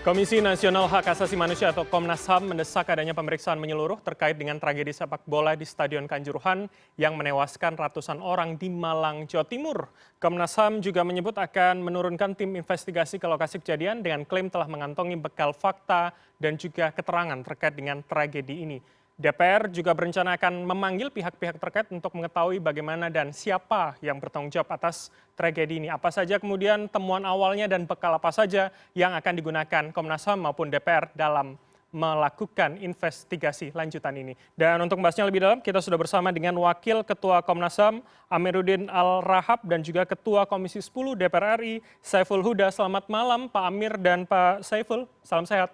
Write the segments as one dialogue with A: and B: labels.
A: Komisi Nasional Hak Asasi Manusia atau Komnas HAM mendesak adanya pemeriksaan menyeluruh terkait dengan tragedi sepak bola di Stadion Kanjuruhan yang menewaskan ratusan orang di Malang, Jawa Timur. Komnas HAM juga menyebut akan menurunkan tim investigasi ke lokasi kejadian dengan klaim telah mengantongi bekal fakta dan juga keterangan terkait dengan tragedi ini. DPR juga berencana akan memanggil pihak-pihak terkait untuk mengetahui bagaimana dan siapa yang bertanggung jawab atas tragedi ini. Apa saja kemudian temuan awalnya dan bekal apa saja yang akan digunakan Komnas HAM maupun DPR dalam melakukan investigasi lanjutan ini. Dan untuk membahasnya lebih dalam, kita sudah bersama dengan Wakil Ketua Komnas HAM, Amiruddin Al-Rahab, dan juga Ketua Komisi 10 DPR RI, Saiful Huda. Selamat malam Pak Amir dan Pak Saiful, salam sehat.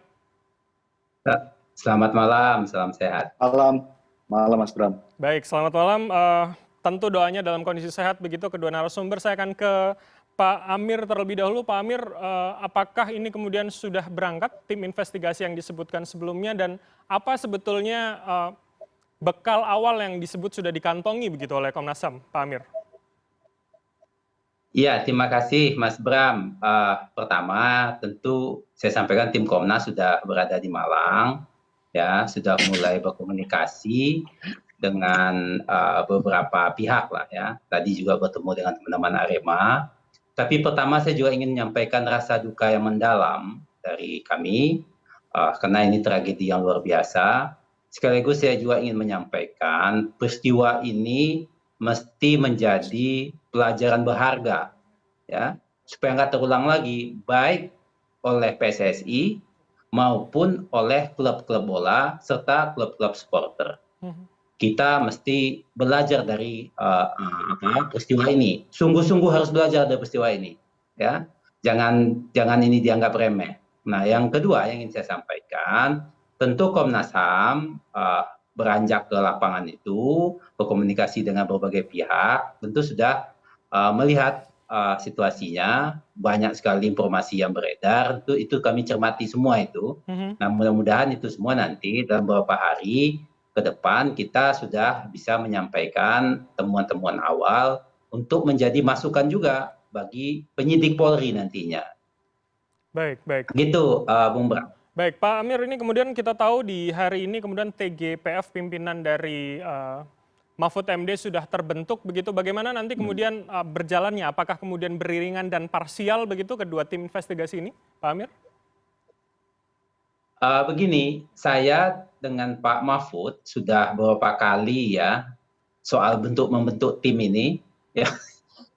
B: Selamat malam, salam sehat.
C: Malam, malam Mas Bram.
A: Baik, selamat malam. Tentu doanya dalam kondisi sehat begitu kedua narasumber. Saya akan ke Pak Amir terlebih dahulu. Pak Amir, apakah ini kemudian sudah berangkat tim investigasi yang disebutkan sebelumnya dan apa sebetulnya bekal awal yang disebut sudah dikantongi begitu oleh Komnas HAM, Pak Amir?
B: Ya, terima kasih Mas Bram. Pertama, tentu saya sampaikan tim Komnas sudah berada di Malang. Ya, sudah mulai berkomunikasi dengan beberapa pihak lah ya. Tadi juga bertemu dengan teman-teman Arema. Tapi pertama saya juga ingin menyampaikan rasa duka yang mendalam dari kami karena ini tragedi yang luar biasa. Sekaligus saya juga ingin menyampaikan peristiwa ini mesti menjadi pelajaran berharga ya, supaya nggak terulang lagi baik oleh PSSI maupun oleh klub-klub bola serta klub-klub supporter. Kita mesti belajar dari peristiwa ini. Sungguh-sungguh harus belajar dari peristiwa ini, ya. Jangan ini dianggap remeh. Nah, yang kedua yang ingin saya sampaikan, tentu Komnas HAM beranjak ke lapangan itu, berkomunikasi dengan berbagai pihak, tentu sudah melihat situasinya, banyak sekali informasi yang beredar, itu kami cermati semua itu. Nah, mudah-mudahan itu semua nanti dalam beberapa hari ke depan kita sudah bisa menyampaikan temuan-temuan awal untuk menjadi masukan juga bagi penyidik Polri nantinya.
A: Baik.
B: Gitu, Bung Bram.
A: Baik, Pak Amir, ini kemudian kita tahu di hari ini kemudian TGPF pimpinan dari Mahfud MD sudah terbentuk begitu. Bagaimana nanti kemudian berjalannya? Apakah kemudian beriringan dan parsial begitu kedua tim investigasi ini, Pak Amir?
B: Begini, saya dengan Pak Mahfud sudah beberapa kali ya soal membentuk tim ini ya,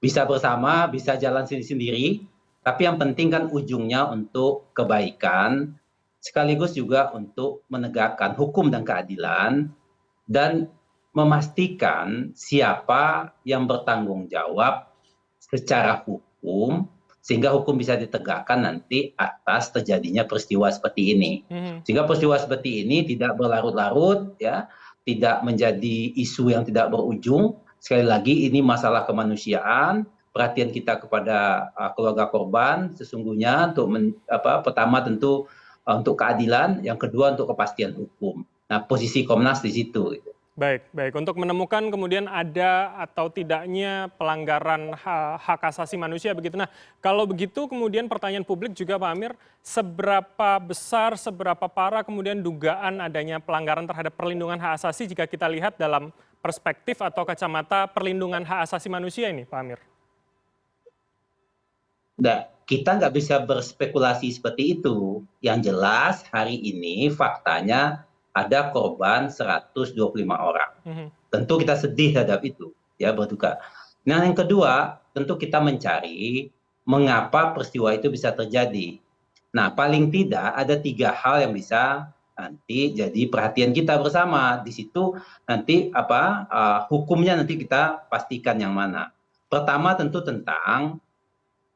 B: bisa bersama, bisa jalan sendiri-sendiri, tapi yang penting kan ujungnya untuk kebaikan sekaligus juga untuk menegakkan hukum dan keadilan dan memastikan siapa yang bertanggung jawab secara hukum sehingga hukum bisa ditegakkan nanti atas terjadinya peristiwa seperti ini. Sehingga peristiwa seperti ini tidak berlarut-larut, ya, tidak menjadi isu yang tidak berujung. Sekali lagi ini masalah kemanusiaan, perhatian kita kepada keluarga korban sesungguhnya untuk pertama tentu untuk keadilan, yang kedua untuk kepastian hukum. Nah, posisi Komnas di situ. Gitu.
A: Baik. Untuk menemukan kemudian ada atau tidaknya pelanggaran hak asasi manusia begitu. Nah, kalau begitu kemudian pertanyaan publik juga Pak Amir, seberapa besar, seberapa parah kemudian dugaan adanya pelanggaran terhadap perlindungan hak asasi jika kita lihat dalam perspektif atau kacamata perlindungan hak asasi manusia ini, Pak Amir?
B: Nah, kita nggak bisa berspekulasi seperti itu. Yang jelas hari ini faktanya ada korban 125 orang. Tentu kita sedih terhadap itu, ya, berduka. Nah, yang kedua, tentu kita mencari mengapa peristiwa itu bisa terjadi. Nah, paling tidak ada 3 hal yang bisa nanti jadi perhatian kita bersama. Di situ nanti hukumnya nanti kita pastikan yang mana. Pertama tentu tentang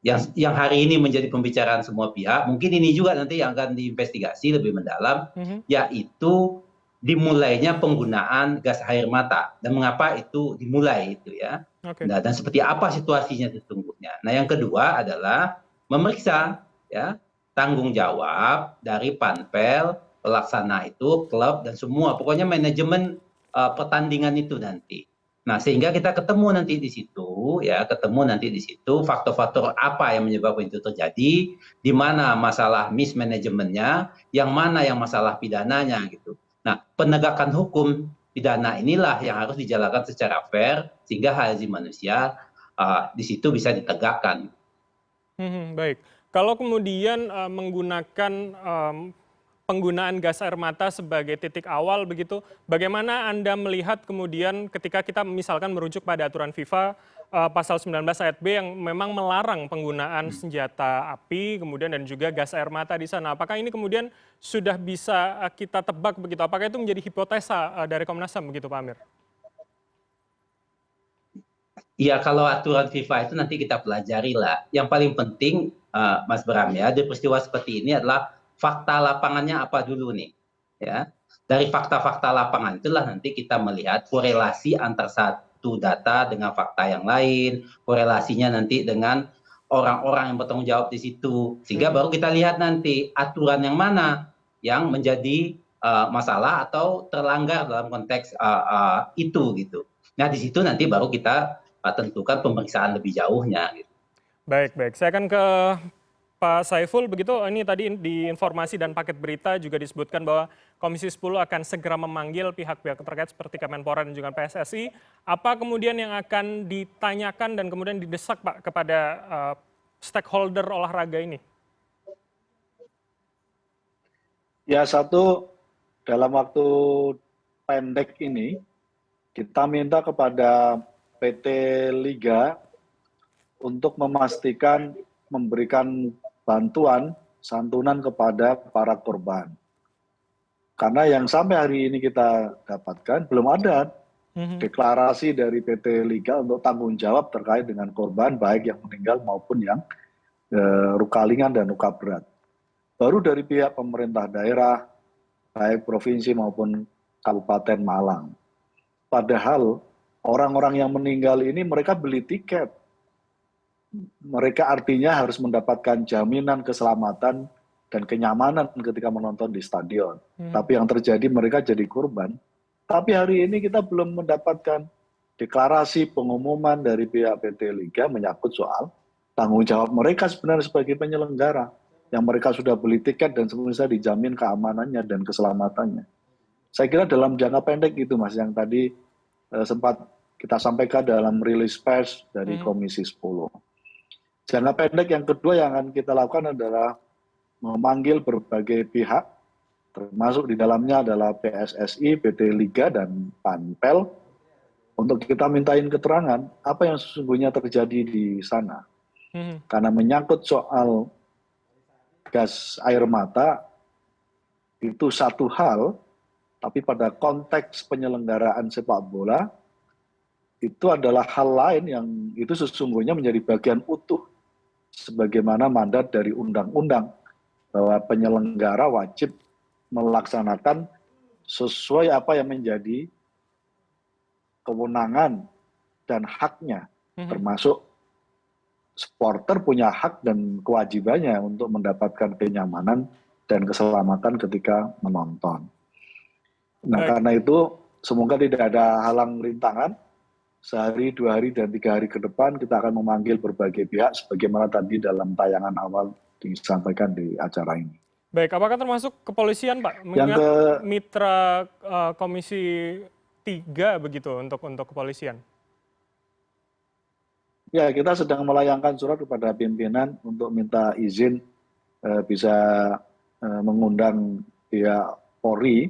B: yang hari ini menjadi pembicaraan semua pihak, mungkin ini juga nanti yang akan diinvestigasi lebih mendalam, yaitu dimulainya penggunaan gas air mata dan mengapa itu dimulai itu ya. Nah, dan seperti apa situasinya sesungguhnya. Nah, yang kedua adalah memeriksa ya tanggung jawab dari panpel, pelaksana itu, klub dan semua, pokoknya manajemen pertandingan itu nanti. Nah, sehingga kita ketemu nanti di situ, ya, ketemu nanti di situ faktor-faktor apa yang menyebabkan itu terjadi, di mana masalah mismanajemennya, yang mana yang masalah pidananya gitu. Nah, penegakan hukum pidana inilah yang harus dijalankan secara fair sehingga hak asasi manusia di situ bisa ditegakkan.
A: Baik. Kalau kemudian menggunakan penggunaan gas air mata sebagai titik awal begitu, bagaimana Anda melihat kemudian ketika kita misalkan merujuk pada aturan FIFA pasal 19 ayat B yang memang melarang penggunaan senjata api kemudian dan juga gas air mata di sana. Apakah ini kemudian sudah bisa kita tebak begitu? Apakah itu menjadi hipotesa dari Komnas HAM begitu Pak Amir?
B: Iya, kalau aturan FIFA itu nanti kita pelajari lah. Yang paling penting, Mas Bram ya, di peristiwa seperti ini adalah fakta lapangannya apa dulu nih, ya. Dari fakta-fakta lapangan itulah nanti kita melihat korelasi antar satu data dengan fakta yang lain, korelasinya nanti dengan orang-orang yang bertanggung jawab di situ, sehingga baru kita lihat nanti aturan yang mana yang menjadi masalah atau terlanggar dalam konteks itu gitu. Nah, di situ nanti baru kita tentukan pemeriksaan lebih jauhnya. Gitu.
A: Baik, baik. Saya akan ke Pak Saiful, begitu ini tadi di informasi dan paket berita juga disebutkan bahwa Komisi 10 akan segera memanggil pihak-pihak terkait seperti Kemenpora dan juga PSSI. Apa kemudian yang akan ditanyakan dan kemudian didesak Pak kepada stakeholder olahraga ini?
C: Ya, satu, dalam waktu pendek ini, kita minta kepada PT Liga untuk memastikan memberikan bantuan santunan kepada para korban. Karena yang sampai hari ini kita dapatkan belum ada deklarasi dari PT Liga untuk tanggung jawab terkait dengan korban baik yang meninggal maupun yang luka ringan dan luka berat. Baru dari pihak pemerintah daerah, baik provinsi maupun Kabupaten Malang. Padahal orang-orang yang meninggal ini mereka beli tiket. Mereka artinya harus mendapatkan jaminan keselamatan dan kenyamanan ketika menonton di stadion. Tapi yang terjadi mereka jadi korban. Tapi hari ini kita belum mendapatkan deklarasi pengumuman dari pihak PT Liga menyangkut soal tanggung jawab mereka sebenarnya sebagai penyelenggara. Yang mereka sudah beli tiket dan semuanya dijamin keamanannya dan keselamatannya. Saya kira dalam jangka pendek itu Mas, yang tadi sempat kita sampaikan dalam rilis pers dari Komisi 10. Jangka pendek yang kedua yang akan kita lakukan adalah memanggil berbagai pihak, termasuk di dalamnya adalah PSSI, PT Liga, dan Panpel, untuk kita mintain keterangan apa yang sesungguhnya terjadi di sana. Karena menyangkut soal gas air mata, itu satu hal, tapi pada konteks penyelenggaraan sepak bola, itu adalah hal lain yang itu sesungguhnya menjadi bagian utuh sebagaimana mandat dari undang-undang bahwa penyelenggara wajib melaksanakan sesuai apa yang menjadi kewenangan dan haknya, termasuk supporter punya hak dan kewajibannya untuk mendapatkan kenyamanan dan keselamatan ketika menonton. Nah, karena itu semoga tidak ada halang rintangan. Sehari, 2 hari, dan 3 hari ke depan kita akan memanggil berbagai pihak sebagaimana tadi dalam tayangan awal disampaikan di acara ini.
A: Baik, apakah termasuk kepolisian Pak? Mengingat mitra Komisi 3 begitu untuk kepolisian?
C: Ya, kita sedang melayangkan surat kepada pimpinan untuk minta izin bisa mengundang pihak Polri,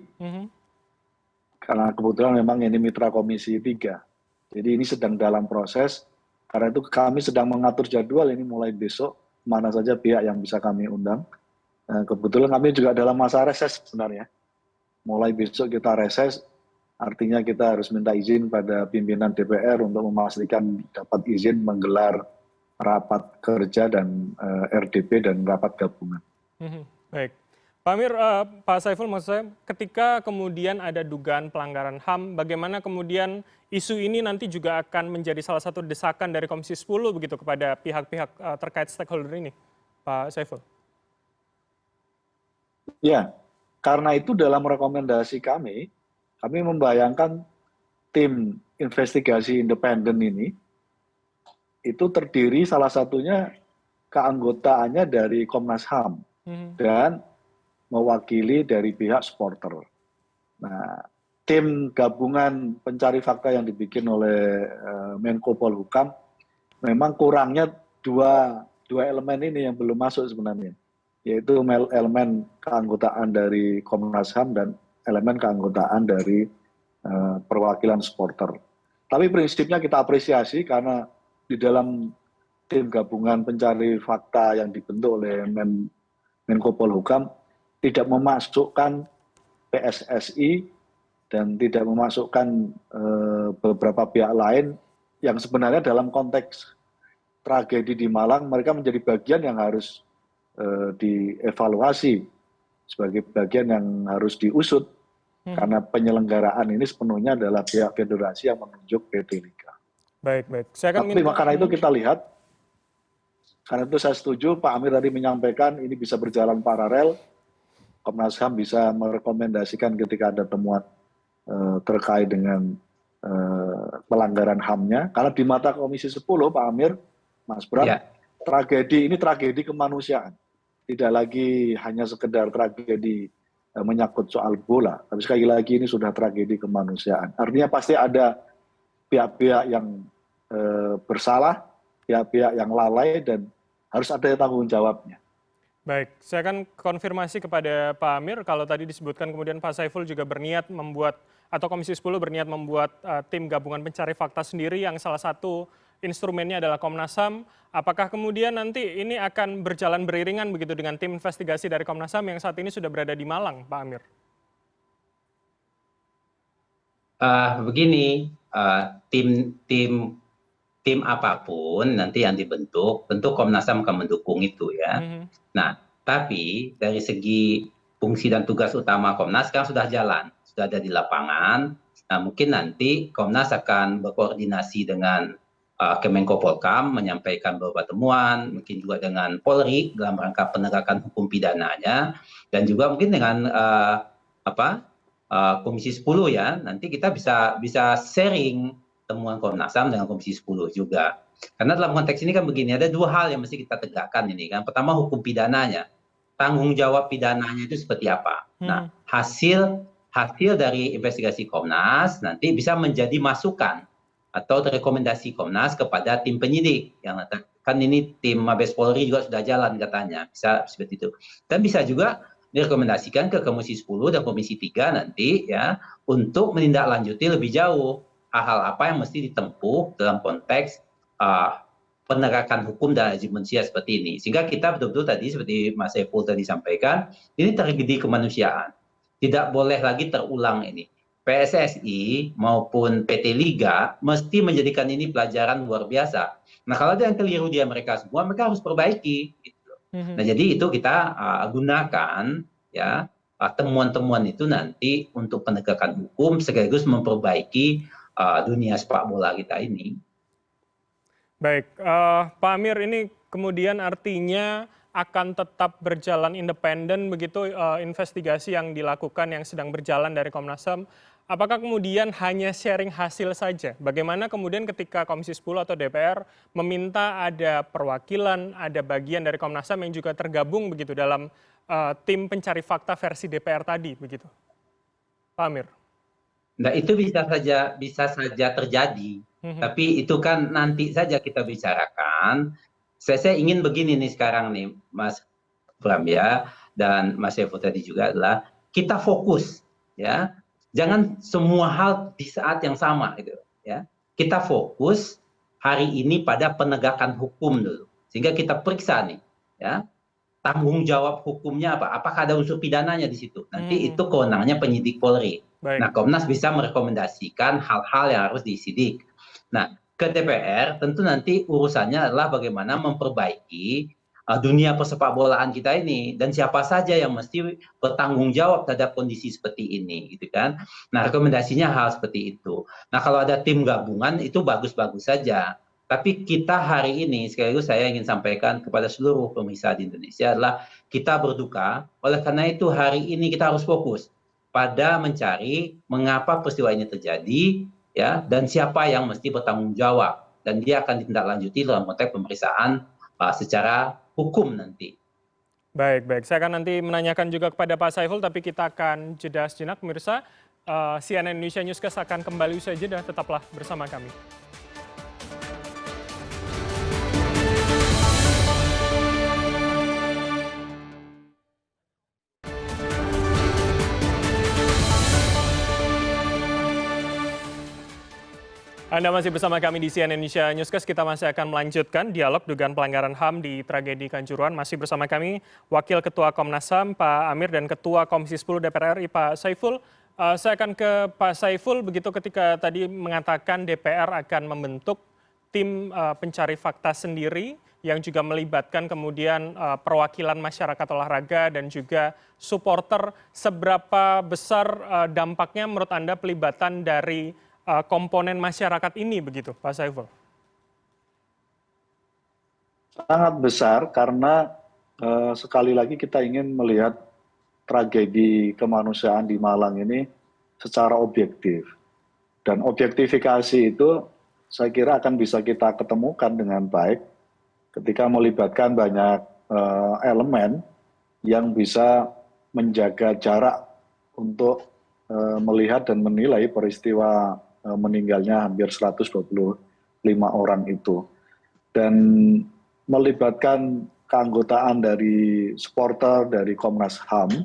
C: karena kebetulan memang ini mitra Komisi 3. Jadi ini sedang dalam proses, karena itu kami sedang mengatur jadwal ini mulai besok, mana saja pihak yang bisa kami undang. Kebetulan kami juga dalam masa reses sebenarnya. Mulai besok kita reses, artinya kita harus minta izin pada pimpinan DPR untuk memastikan dapat izin menggelar rapat kerja dan RDP dan rapat gabungan.
A: Baik. Pak Amir, Pak Saiful, maksud saya ketika kemudian ada dugaan pelanggaran HAM, bagaimana kemudian isu ini nanti juga akan menjadi salah satu desakan dari Komisi 10 begitu kepada pihak-pihak terkait stakeholder ini, Pak Saiful?
C: Ya, karena itu dalam rekomendasi kami membayangkan tim investigasi independen ini itu terdiri salah satunya keanggotaannya dari Komnas HAM dan mewakili dari pihak supporter. Nah, tim gabungan pencari fakta yang dibikin oleh Menko Polhukam memang kurangnya dua elemen ini yang belum masuk sebenarnya, yaitu elemen keanggotaan dari Komnas HAM dan elemen keanggotaan dari perwakilan supporter. Tapi prinsipnya kita apresiasi karena di dalam tim gabungan pencari fakta yang dibentuk oleh Menko Polhukam tidak memasukkan PSSI dan tidak memasukkan beberapa pihak lain yang sebenarnya dalam konteks tragedi di Malang mereka menjadi bagian yang harus dievaluasi sebagai bagian yang harus diusut karena penyelenggaraan ini sepenuhnya adalah pihak federasi yang menunjuk PT Liga.
A: Baik. Saya akan
C: Tapi karena itu kita lihat, karena itu saya setuju Pak Amir tadi menyampaikan ini bisa berjalan paralel, Komnas HAM bisa merekomendasikan ketika ada temuan terkait dengan pelanggaran HAM-nya. Karena di mata Komisi 10, Pak Amir, Mas Bram, tragedi ini tragedi kemanusiaan. Tidak lagi hanya sekedar tragedi menyangkut soal bola, tapi sekali lagi ini sudah tragedi kemanusiaan. Artinya pasti ada pihak-pihak yang bersalah, pihak-pihak yang lalai, dan harus ada tanggung jawabnya.
A: Baik, saya akan konfirmasi kepada Pak Amir, kalau tadi disebutkan kemudian Pak Saiful juga berniat membuat, atau Komisi 10 berniat membuat tim gabungan pencari fakta sendiri yang salah satu instrumennya adalah Komnas HAM. Apakah kemudian nanti ini akan berjalan beriringan begitu dengan tim investigasi dari Komnas HAM yang saat ini sudah berada di Malang, Pak Amir?
B: Begini, tim apapun nanti yang dibentuk, tentu Komnas HAM akan mendukung itu ya. Nah, tapi dari segi fungsi dan tugas utama Komnas kan sudah jalan, sudah ada di lapangan. Nah, mungkin nanti Komnas akan berkoordinasi dengan Kemenko Polhukam, menyampaikan beberapa temuan, mungkin juga dengan Polri dalam rangka penegakan hukum pidananya, dan juga mungkin dengan Komisi 10 ya. Nanti kita bisa sharing temuan Komnas HAM dengan Komisi 10 juga. Karena dalam konteks ini kan begini, ada dua hal yang mesti kita tegakkan ini kan. Pertama hukum pidananya, tanggung jawab pidananya itu seperti apa. Nah, hasil dari investigasi Komnas nanti bisa menjadi masukan atau rekomendasi Komnas kepada tim penyidik yang kan ini tim Mabes Polri juga sudah jalan katanya, bisa seperti itu. Dan bisa juga direkomendasikan ke Komisi 10 dan Komisi 3 nanti ya untuk menindaklanjuti lebih jauh hal-hal apa yang mesti ditempuh dalam konteks penegakan hukum dan azas manusia seperti ini. Sehingga kita betul-betul tadi seperti Mas Saiful tadi sampaikan, ini tragedi kemanusiaan. Tidak boleh lagi terulang ini. PSSI maupun PT Liga mesti menjadikan ini pelajaran luar biasa. Nah, kalau ada yang keliru di mereka semua, mereka harus perbaiki. Gitu. Nah, jadi itu kita gunakan ya temuan-temuan itu nanti untuk penegakan hukum sekaligus memperbaiki dunia sepak bola kita ini.
A: Baik, Pak Amir, ini kemudian artinya akan tetap berjalan independen begitu investigasi yang dilakukan yang sedang berjalan dari Komnas HAM. Apakah kemudian hanya sharing hasil saja? Bagaimana kemudian ketika Komisi 10 atau DPR meminta ada perwakilan, ada bagian dari Komnas HAM yang juga tergabung begitu dalam tim pencari fakta versi DPR tadi begitu? Pak Amir.
B: Nah, itu bisa saja terjadi. Tapi itu kan nanti saja kita bicarakan. Saya ingin begini nih sekarang nih, Mas Bram ya, dan Mas Saiful tadi juga adalah kita fokus ya. Jangan semua hal di saat yang sama gitu ya. Kita fokus hari ini pada penegakan hukum dulu. Sehingga kita periksa nih ya. Tanggung jawab hukumnya apa? Apakah ada unsur pidananya di situ? Nanti itu kewenangannya penyidik Polri.
A: Baik.
B: Nah, Komnas bisa merekomendasikan hal-hal yang harus disidik. Nah, ke DPR tentu nanti urusannya adalah bagaimana memperbaiki dunia persepak bolaan kita ini dan siapa saja yang mesti bertanggung jawab terhadap kondisi seperti ini gitu kan. Nah, rekomendasinya hal seperti itu. Nah, kalau ada tim gabungan itu bagus-bagus saja. Tapi kita hari ini sekaligus saya ingin sampaikan kepada seluruh pemirsa di Indonesia adalah kita berduka. Oleh karena itu hari ini kita harus fokus pada mencari mengapa peristiwa ini terjadi ya, dan siapa yang mesti bertanggung jawab, dan dia akan ditindaklanjuti dalam konteks pemeriksaan secara hukum nanti.
A: Baik, baik. Saya akan nanti menanyakan juga kepada Pak Saiful, tapi kita akan jeda sejenak, pemirsa. CNN Indonesia Newscast akan kembali usai jeda. Tetaplah bersama kami. Anda masih bersama kami di CNN Indonesia Newscast. Kita masih akan melanjutkan dialog dugaan pelanggaran HAM di tragedi Kanjuruhan. Masih bersama kami Wakil Ketua Komnas HAM Pak Amir dan Ketua Komisi 10 DPR RI Pak Saiful. Saya akan ke Pak Saiful, begitu ketika tadi mengatakan DPR akan membentuk tim pencari fakta sendiri yang juga melibatkan kemudian perwakilan masyarakat olahraga dan juga supporter. Seberapa besar dampaknya menurut Anda pelibatan dari komponen masyarakat ini begitu, Pak Saiful?
C: Sangat besar karena sekali lagi kita ingin melihat tragedi kemanusiaan di Malang ini secara objektif. Dan objektifikasi itu saya kira akan bisa kita ketemukan dengan baik ketika melibatkan banyak elemen yang bisa menjaga jarak untuk melihat dan menilai peristiwa meninggalnya hampir 125 orang itu. Dan melibatkan keanggotaan dari supporter, dari Komnas HAM,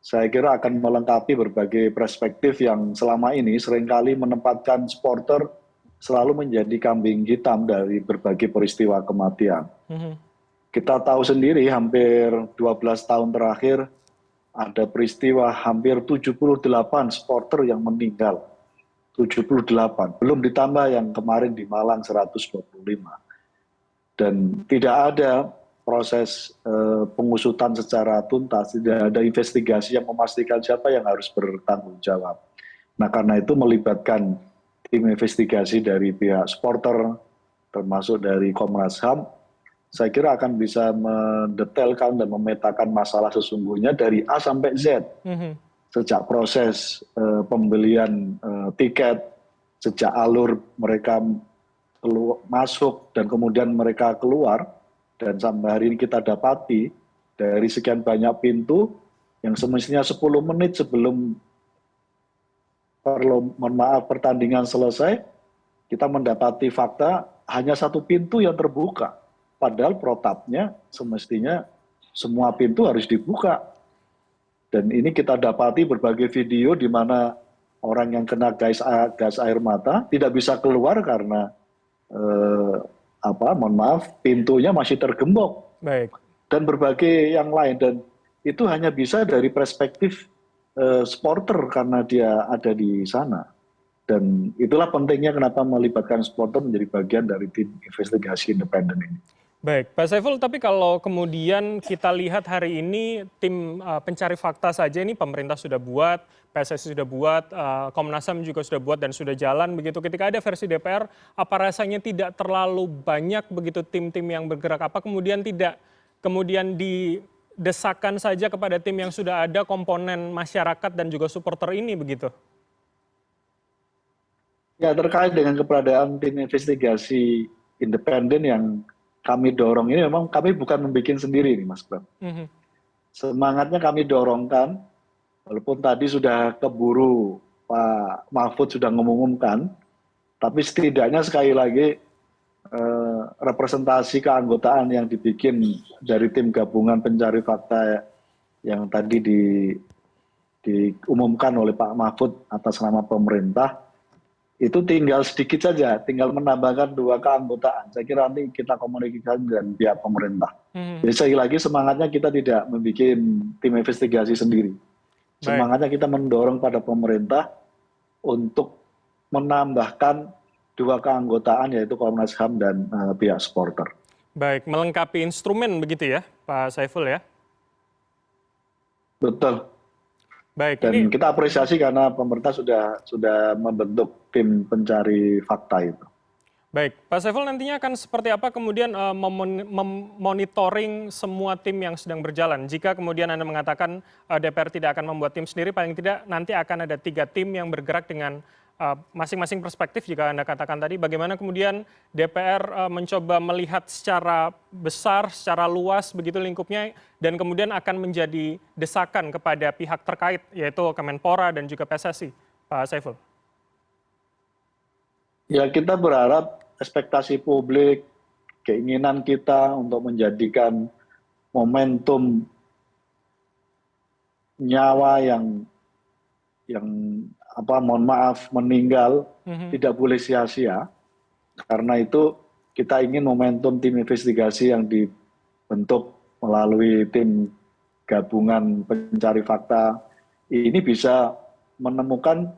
C: saya kira akan melengkapi berbagai perspektif yang selama ini seringkali menempatkan supporter selalu menjadi kambing hitam dari berbagai peristiwa kematian. Kita tahu sendiri hampir 12 tahun terakhir ada peristiwa hampir 78 supporter yang meninggal. 78, belum ditambah yang kemarin di Malang 125. Dan tidak ada proses pengusutan secara tuntas, tidak ada investigasi yang memastikan siapa yang harus bertanggung jawab. Nah, karena itu melibatkan tim investigasi dari pihak supporter, termasuk dari Komnas HAM, saya kira akan bisa mendetailkan dan memetakan masalah sesungguhnya dari A sampai Z. Sejak proses pembelian tiket, sejak alur mereka masuk dan kemudian mereka keluar, dan sampai hari ini kita dapati dari sekian banyak pintu yang semestinya 10 menit sebelum pertandingan selesai, kita mendapati fakta hanya satu pintu yang terbuka. Padahal protapnya semestinya semua pintu harus dibuka. Dan ini kita dapati berbagai video di mana orang yang kena gas air mata tidak bisa keluar karena pintunya masih tergembok.
A: Baik.
C: Dan berbagai yang lain, dan itu hanya bisa dari perspektif supporter karena dia ada di sana. Dan itulah pentingnya kenapa melibatkan supporter menjadi bagian dari tim investigasi independen ini.
A: Baik, Pak Saiful, tapi kalau kemudian kita lihat hari ini tim pencari fakta saja ini pemerintah sudah buat, PSSI sudah buat, Komnas HAM juga sudah buat dan sudah jalan begitu. Ketika ada versi DPR, apa rasanya tidak terlalu banyak begitu tim-tim yang bergerak? Apa kemudian tidak kemudian didesakan saja kepada tim yang sudah ada komponen masyarakat dan juga supporter ini begitu?
C: Ya, terkait dengan keberadaan tim investigasi independen yang kami dorong ini, memang kami bukan membuat sendiri nih Mas Bram. Semangatnya kami dorongkan, walaupun tadi sudah keburu Pak Mahfud sudah mengumumkan, tapi setidaknya sekali lagi representasi keanggotaan yang dibikin dari tim gabungan pencari fakta yang tadi diumumkan oleh Pak Mahfud atas nama pemerintah, itu tinggal sedikit saja, tinggal menambahkan 2 keanggotaan. Saya kira nanti kita komunikasikan dengan pihak pemerintah. Jadi sekali lagi semangatnya kita tidak membuat tim investigasi sendiri. Semangatnya kita mendorong pada pemerintah untuk menambahkan 2 keanggotaan, yaitu Komnas HAM dan pihak supporter.
A: Baik, melengkapi instrumen begitu ya, Pak Saiful ya?
C: Betul.
A: Baik,
C: dan
A: ini
C: kita apresiasi karena pemerintah sudah membentuk tim pencari fakta itu.
A: Baik, Pak Saiful, nantinya akan seperti apa kemudian memonitoring semua tim yang sedang berjalan? Jika kemudian Anda mengatakan DPR tidak akan membuat tim sendiri, paling tidak nanti akan ada 3 tim yang bergerak dengan masing-masing perspektif jika Anda katakan tadi, bagaimana kemudian DPR mencoba melihat secara besar, secara luas begitu lingkupnya, dan kemudian akan menjadi desakan kepada pihak terkait, yaitu Kemenpora dan juga PSSI, Pak Saiful.
C: Ya, kita berharap ekspektasi publik, keinginan kita untuk menjadikan momentum nyawa yang mohon maaf meninggal tidak boleh sia-sia. Karena itu kita ingin momentum tim investigasi yang dibentuk melalui tim gabungan pencari fakta ini bisa menemukan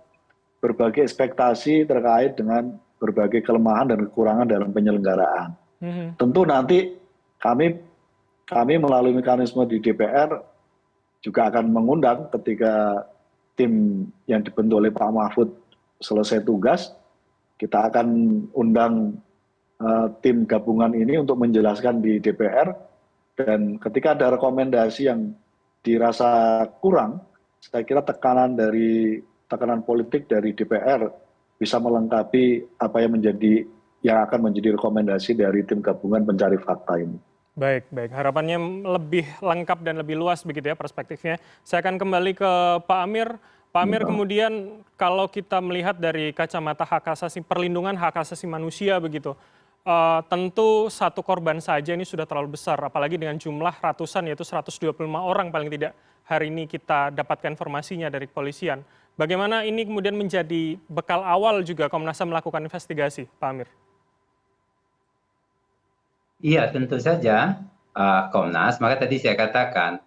C: berbagai ekspektasi terkait dengan berbagai kelemahan dan kekurangan dalam penyelenggaraan. Tentu nanti kami melalui mekanisme di DPR juga akan mengundang ketika tim yang dibentuk oleh Pak Mahfud selesai tugas, kita akan undang tim gabungan ini untuk menjelaskan di DPR, dan ketika ada rekomendasi yang dirasa kurang, saya kira tekanan politik dari DPR bisa melengkapi apa yang akan menjadi rekomendasi dari tim gabungan pencari fakta ini.
A: Baik, baik. Harapannya lebih lengkap dan lebih luas begitu ya perspektifnya. Saya akan kembali ke Pak Amir. Pak Amir, kemudian kalau kita melihat dari kacamata hak asasi, perlindungan hak asasi manusia begitu, tentu satu korban saja ini sudah terlalu besar, apalagi dengan jumlah ratusan, yaitu 125 orang paling tidak hari ini kita dapatkan informasinya dari kepolisian. Bagaimana ini kemudian menjadi bekal awal juga Komnas HAM melakukan investigasi, Pak Amir?
B: Iya, tentu saja Komnas, maka tadi saya katakan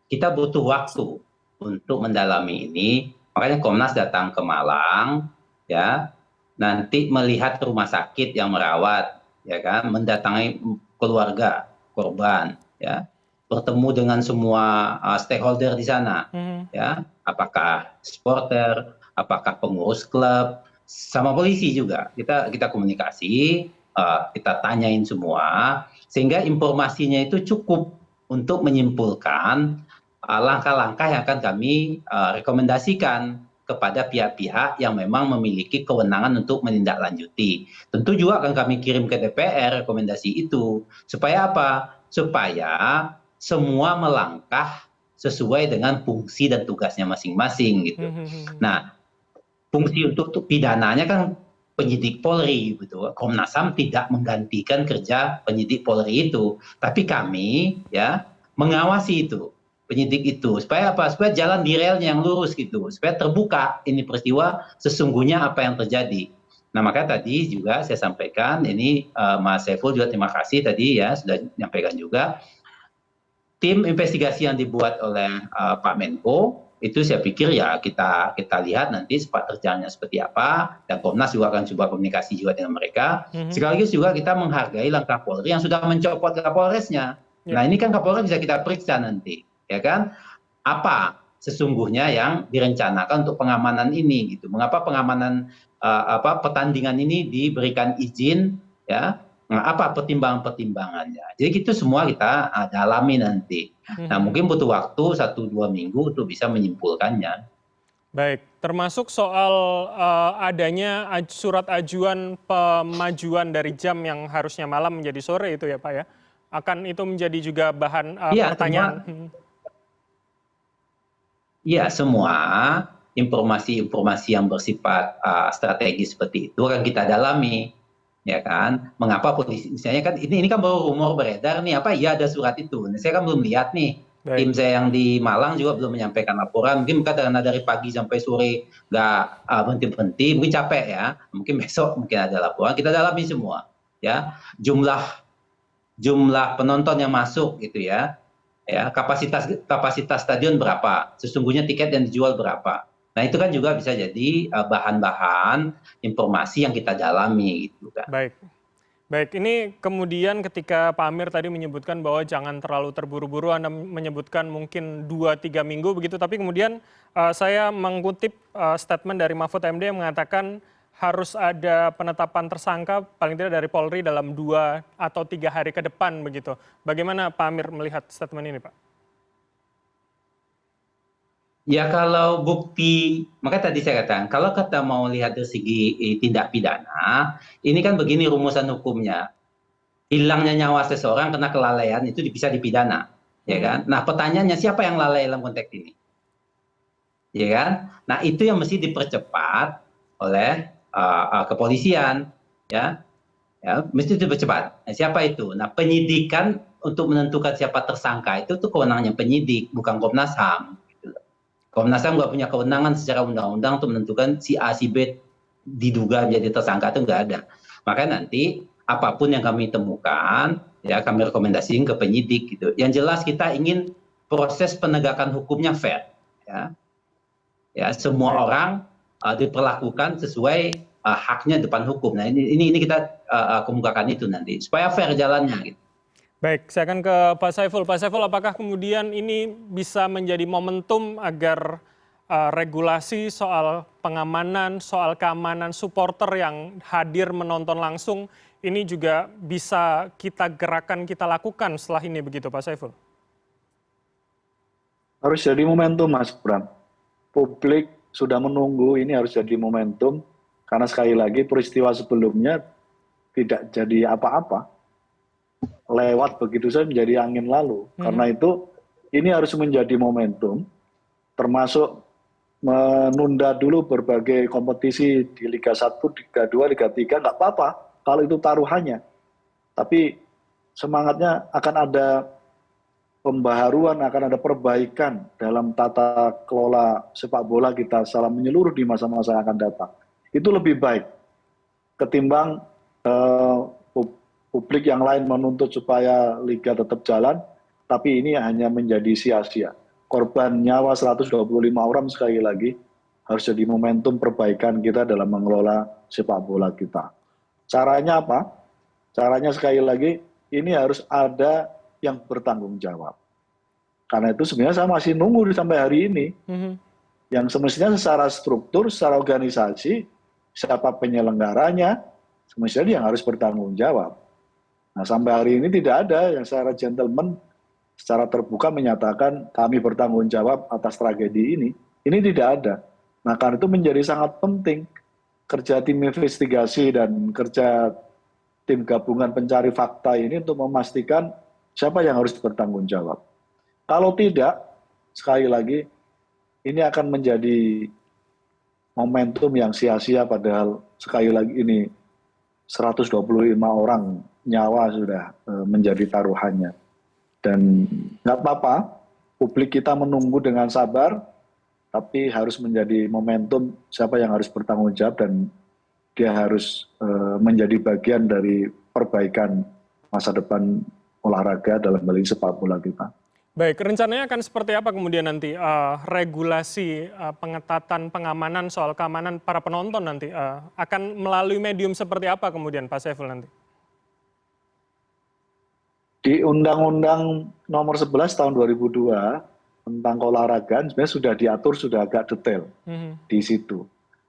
B: kita butuh waktu untuk mendalami ini. Makanya Komnas datang ke Malang, ya, nanti melihat rumah sakit yang merawat, ya kan, mendatangi keluarga korban, ya, bertemu dengan semua stakeholder di sana, ya, apakah supporter, apakah pengurus klub, sama polisi juga. Kita komunikasi. Kita tanyain semua, sehingga informasinya itu cukup untuk menyimpulkan langkah-langkah yang akan kami rekomendasikan kepada pihak-pihak yang memang memiliki kewenangan untuk menindaklanjuti. Tentu juga akan kami kirim ke DPR rekomendasi itu. Supaya apa? Supaya semua melangkah sesuai dengan fungsi dan tugasnya masing-masing gitu. Nah, fungsi untuk pidananya kan penyidik Polri, gitu. Komnas HAM tidak menggantikan kerja penyidik Polri itu, tapi kami ya mengawasi itu penyidik itu supaya apa? Supaya jalan di relnya yang lurus gitu, supaya terbuka ini peristiwa sesungguhnya apa yang terjadi. Nah, maka tadi juga saya sampaikan ini Mas Saiful juga terima kasih tadi ya sudah menyampaikan juga tim investigasi yang dibuat oleh Pak Menko. Itu saya pikir ya kita lihat nanti sepak terjangnya seperti apa, dan Komnas juga akan coba komunikasi juga dengan mereka. Sekaligus juga kita menghargai langkah Polri yang sudah mencopot Kapolresnya. Nah, ini kan Kapolres bisa kita periksa nanti, ya kan? Apa sesungguhnya yang direncanakan untuk pengamanan ini gitu. Mengapa pengamanan pertandingan ini diberikan izin, ya? Nah, apa pertimbangan-pertimbangannya? Jadi itu semua kita dalami nanti. Nah, mungkin butuh waktu 1-2 minggu untuk bisa menyimpulkannya.
A: Baik, termasuk soal adanya surat ajuan pemajuan dari jam yang harusnya malam menjadi sore itu ya Pak ya? Akan itu menjadi juga bahan pertanyaan?
B: Iya, semua informasi-informasi yang bersifat strategis seperti itu akan kita dalami. Ya kan, mengapa polisi misalnya kan ini kan baru rumor beredar nih, apa ya ada surat itu. Nah, saya kan belum lihat nih. Tim saya yang di Malang juga belum menyampaikan laporan, mungkin karena dari pagi sampai sore nggak berhenti-berhenti, mungkin capek ya, mungkin besok mungkin ada laporan, kita dalami semua ya, jumlah penonton yang masuk gitu ya, kapasitas stadion berapa, sesungguhnya tiket yang dijual berapa. Nah, itu kan juga bisa jadi bahan-bahan informasi yang kita dalami gitu kan.
A: Baik. Baik, ini kemudian ketika Pak Amir tadi menyebutkan bahwa jangan terlalu terburu-buru, Anda menyebutkan mungkin 2-3 minggu begitu, tapi kemudian saya mengutip statement dari Mahfud MD yang mengatakan harus ada penetapan tersangka paling tidak dari Polri dalam 2 atau 3 hari ke depan begitu. Bagaimana Pak Amir melihat statement ini, Pak?
B: Ya kalau bukti, maka tadi saya katakan, kalau kita mau lihat dari segi tindak pidana, ini kan begini rumusan hukumnya. Hilangnya nyawa seseorang karena kelalaian itu bisa dipidana, ya kan? Nah pertanyaannya siapa yang lalai dalam konteks ini, ya kan? Nah itu yang mesti dipercepat oleh kepolisian, ya, mesti dipercepat. Nah, siapa itu? Nah penyidikan untuk menentukan siapa tersangka itu tuh kewenangannya penyidik, bukan Komnas HAM. Komnas HAM nggak punya kewenangan secara undang-undang untuk menentukan si A, si B diduga menjadi tersangka itu nggak ada. Makanya nanti apapun yang kami temukan, ya kami rekomendasikan ke penyidik gitu. Yang jelas kita ingin proses penegakan hukumnya fair, ya. Ya semua orang diperlakukan sesuai haknya depan hukum. Nah ini kita kemukakan itu nanti supaya fair jalannya gitu.
A: Baik, saya akan ke Pak Saiful. Pak Saiful, apakah kemudian ini bisa menjadi momentum agar regulasi soal pengamanan, soal keamanan supporter yang hadir menonton langsung, ini juga bisa kita gerakan, kita lakukan setelah ini begitu, Pak Saiful?
C: Harus jadi momentum, Mas Bram. Publik sudah menunggu, ini harus jadi momentum, karena sekali lagi peristiwa sebelumnya tidak jadi apa-apa. Lewat begitu saja menjadi angin lalu. Karena itu ini harus menjadi momentum, termasuk menunda dulu berbagai kompetisi di Liga 1, Liga 2, Liga 3, nggak apa-apa kalau itu taruhannya. Tapi semangatnya akan ada pembaharuan, akan ada perbaikan dalam tata kelola sepak bola kita secara menyeluruh di masa-masa yang akan datang. Itu lebih baik ketimbang publik yang lain menuntut supaya liga tetap jalan, tapi ini hanya menjadi sia-sia. Korban nyawa 125 orang sekali lagi harus jadi momentum perbaikan kita dalam mengelola sepak bola kita. Caranya apa? Caranya sekali lagi, ini harus ada yang bertanggung jawab. Karena itu sebenarnya saya masih nunggu sampai hari ini. Yang semestinya secara struktur, secara organisasi, siapa penyelenggaranya, semestinya dia yang harus bertanggung jawab. Nah sampai hari ini tidak ada yang secara gentleman, secara terbuka menyatakan kami bertanggung jawab atas tragedi ini. Ini tidak ada. Nah karena itu menjadi sangat penting kerja tim investigasi dan kerja tim gabungan pencari fakta ini untuk memastikan siapa yang harus bertanggung jawab. Kalau tidak, sekali lagi, ini akan menjadi momentum yang sia-sia padahal sekali lagi ini 125 orang nyawa sudah menjadi taruhannya. Dan nggak apa-apa, publik kita menunggu dengan sabar, tapi harus menjadi momentum siapa yang harus bertanggung jawab dan dia harus menjadi bagian dari perbaikan masa depan olahraga dalam hal ini sepak bola kita.
A: Baik, rencananya akan seperti apa kemudian nanti regulasi pengetatan pengamanan soal keamanan para penonton nanti akan melalui medium seperti apa kemudian Pak Saiful nanti?
C: Di Undang-Undang Nomor 11 Tahun 2002 tentang keolahragaan sebenarnya sudah diatur, sudah agak detail di situ.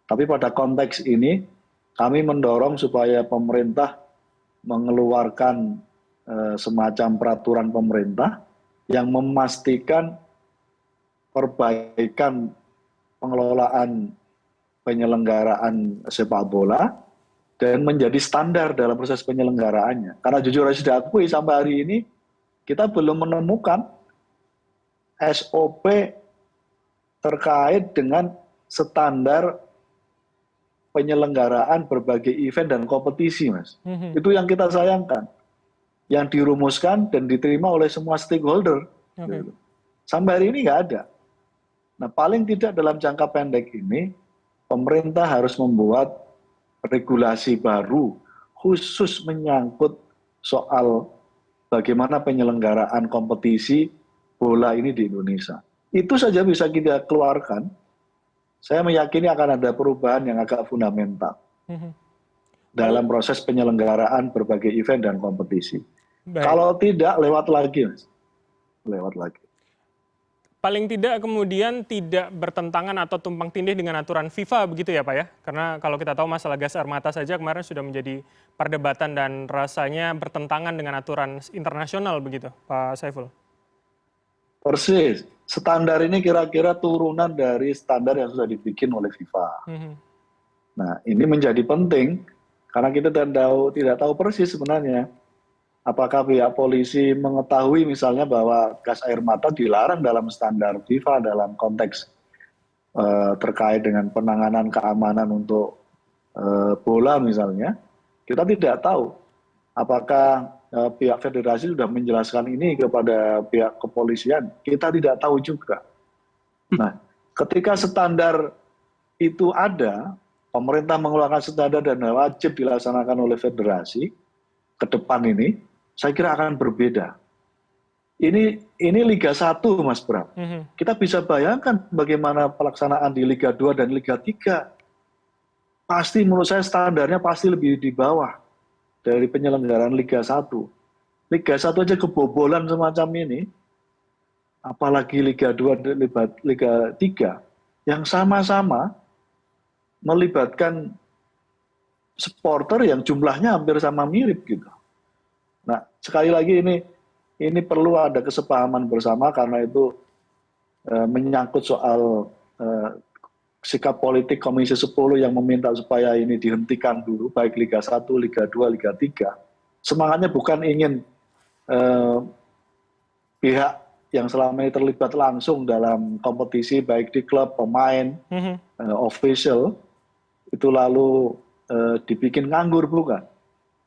C: Tapi pada konteks ini kami mendorong supaya pemerintah mengeluarkan semacam peraturan pemerintah yang memastikan perbaikan pengelolaan penyelenggaraan sepak bola dan menjadi standar dalam proses penyelenggaraannya. Karena jujur harus diakui sampai hari ini kita belum menemukan SOP terkait dengan standar penyelenggaraan berbagai event dan kompetisi, Mas. Itu yang kita sayangkan. Yang dirumuskan dan diterima oleh semua stakeholder. Sampai hari ini nggak ada. Nah, paling tidak dalam jangka pendek ini, pemerintah harus membuat regulasi baru khusus menyangkut soal bagaimana penyelenggaraan kompetisi bola ini di Indonesia. Itu saja bisa kita keluarkan. Saya meyakini akan ada perubahan yang agak fundamental dalam proses penyelenggaraan berbagai event dan kompetisi. Baik. Kalau tidak, lewat lagi, Mas. Lewat lagi.
A: Paling tidak kemudian tidak bertentangan atau tumpang tindih dengan aturan FIFA begitu ya Pak ya? Karena kalau kita tahu masalah gas air mata saja kemarin sudah menjadi perdebatan dan rasanya bertentangan dengan aturan internasional begitu, Pak Saiful.
C: Persis. Standar ini kira-kira turunan dari standar yang sudah dibikin oleh FIFA. Nah, ini menjadi penting karena kita tidak tahu persis sebenarnya apakah pihak polisi mengetahui misalnya bahwa gas air mata dilarang dalam standar FIFA dalam konteks terkait dengan penanganan keamanan untuk bola misalnya. Kita tidak tahu apakah pihak federasi sudah menjelaskan ini kepada pihak kepolisian. Kita tidak tahu juga. Nah, ketika standar itu ada, pemerintah mengeluarkan standar dan wajib dilaksanakan oleh federasi ke depan ini, saya kira akan berbeda. Ini Liga 1, Mas Bram. Kita bisa bayangkan bagaimana pelaksanaan di Liga 2 dan Liga 3. Pasti menurut saya standarnya pasti lebih di bawah dari penyelenggaraan Liga 1. Liga 1 aja kebobolan semacam ini, apalagi Liga 2 dan Liga 3, yang sama-sama melibatkan supporter yang jumlahnya hampir sama mirip gitu. Nah, sekali lagi ini perlu ada kesepahaman bersama karena itu menyangkut soal sikap politik Komisi 10 yang meminta supaya ini dihentikan dulu, baik Liga 1, Liga 2, Liga 3. Semangatnya bukan ingin pihak yang selama ini terlibat langsung dalam kompetisi, baik di klub, pemain, official, itu lalu dibikin nganggur, bukan.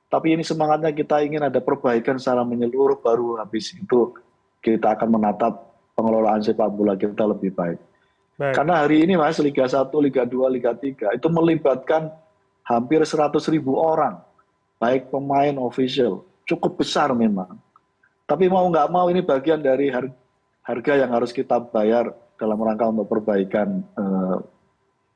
C: Tapi ini semangatnya kita ingin ada perbaikan secara menyeluruh, baru habis itu kita akan menatap pengelolaan sepak bola kita lebih baik. Karena hari ini Mas, Liga 1, Liga 2, Liga 3 itu melibatkan hampir 100.000 orang, baik pemain, official, cukup besar memang. Tapi mau nggak mau ini bagian dari harga yang harus kita bayar dalam rangka untuk perbaikan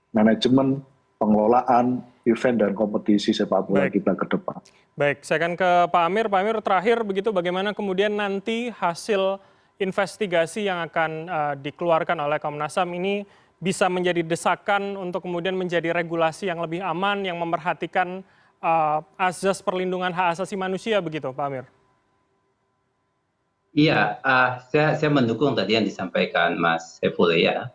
C: manajemen, pengelolaan, event dan kompetisi sepak bola kita ke depan.
A: Baik, saya akan ke Pak Amir. Pak Amir, terakhir begitu bagaimana kemudian nanti hasil investigasi yang akan dikeluarkan oleh Komnas HAM ini bisa menjadi desakan untuk kemudian menjadi regulasi yang lebih aman, yang memperhatikan azas perlindungan hak asasi manusia begitu, Pak Amir?
B: Iya, saya mendukung tadi yang disampaikan Mas Saiful ya.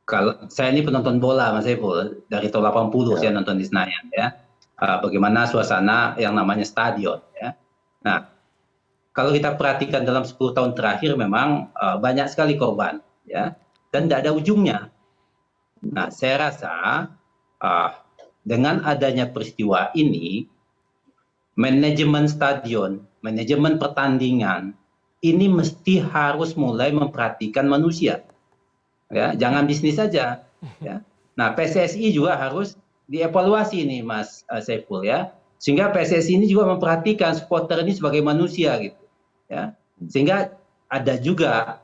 B: Kalau saya ini penonton bola Mas Saiful, dari tahun 80 saya nonton di Senayan ya. Bagaimana suasana yang namanya stadion ya. Nah, kalau kita perhatikan dalam 10 tahun terakhir memang banyak sekali korban ya, dan tidak ada ujungnya. Nah, saya rasa dengan adanya peristiwa ini, manajemen stadion, manajemen pertandingan ini mesti harus mulai memperhatikan manusia. Ya, jangan bisnis saja. Ya. Nah, PSSI juga harus dievaluasi nih, Mas Saiful ya, sehingga PSSI ini juga memperhatikan supporter ini sebagai manusia gitu. Ya, sehingga ada juga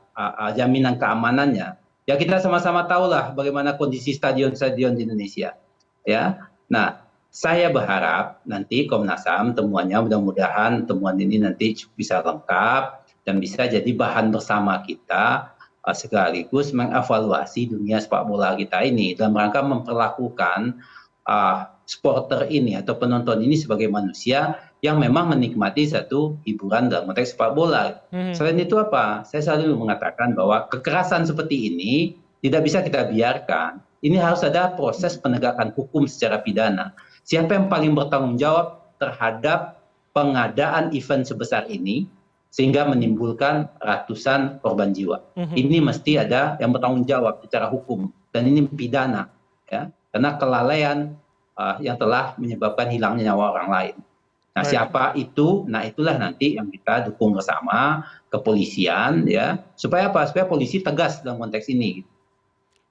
B: jaminan keamanannya. Ya kita sama-sama tahulah bagaimana kondisi stadion-stadion di Indonesia. Ya, nah saya berharap nanti Komnas HAM temuannya mudah-mudahan temuan ini nanti bisa lengkap dan bisa jadi bahan bersama kita sekaligus mengevaluasi dunia sepak bola kita ini dalam rangka memperlakukan supporter ini atau penonton ini sebagai manusia yang memang menikmati satu hiburan dalam konteks sepak bola. Selain itu apa? Saya selalu mengatakan bahwa kekerasan seperti ini tidak bisa kita biarkan. Ini harus ada proses penegakan hukum secara pidana. Siapa yang paling bertanggung jawab terhadap pengadaan event sebesar ini sehingga menimbulkan ratusan korban jiwa. Ini mesti ada yang bertanggung jawab secara hukum dan ini pidana ya. Karena kelalaian yang telah menyebabkan hilangnya nyawa orang lain. Nah, siapa itu? Nah, itulah nanti yang kita dukung bersama kepolisian ya, supaya apa? Supaya polisi tegas dalam konteks ini.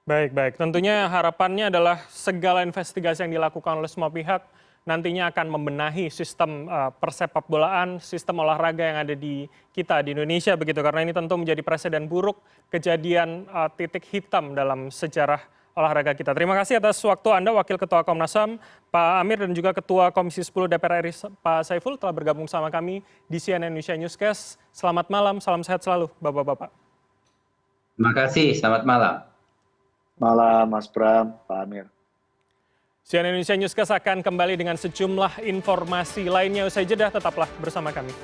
A: Baik. Tentunya harapannya adalah segala investigasi yang dilakukan oleh semua pihak nantinya akan membenahi sistem persepak bolaan, sistem olahraga yang ada di kita di Indonesia begitu, karena ini tentu menjadi presiden buruk, kejadian titik hitam dalam sejarah olahraga kita. Terima kasih atas waktu Anda, Wakil Ketua Komnas HAM, Pak Amir, dan juga Ketua Komisi 10 DPR RI, Pak Saiful, telah bergabung sama kami di CNN Indonesia Newscast. Selamat malam, salam sehat selalu, Bapak-Bapak.
B: Terima kasih, selamat malam.
C: Malam, Mas Bram, Pak Amir.
A: CNN Indonesia Newscast akan kembali dengan sejumlah informasi lainnya. Usai jeda, tetaplah bersama kami.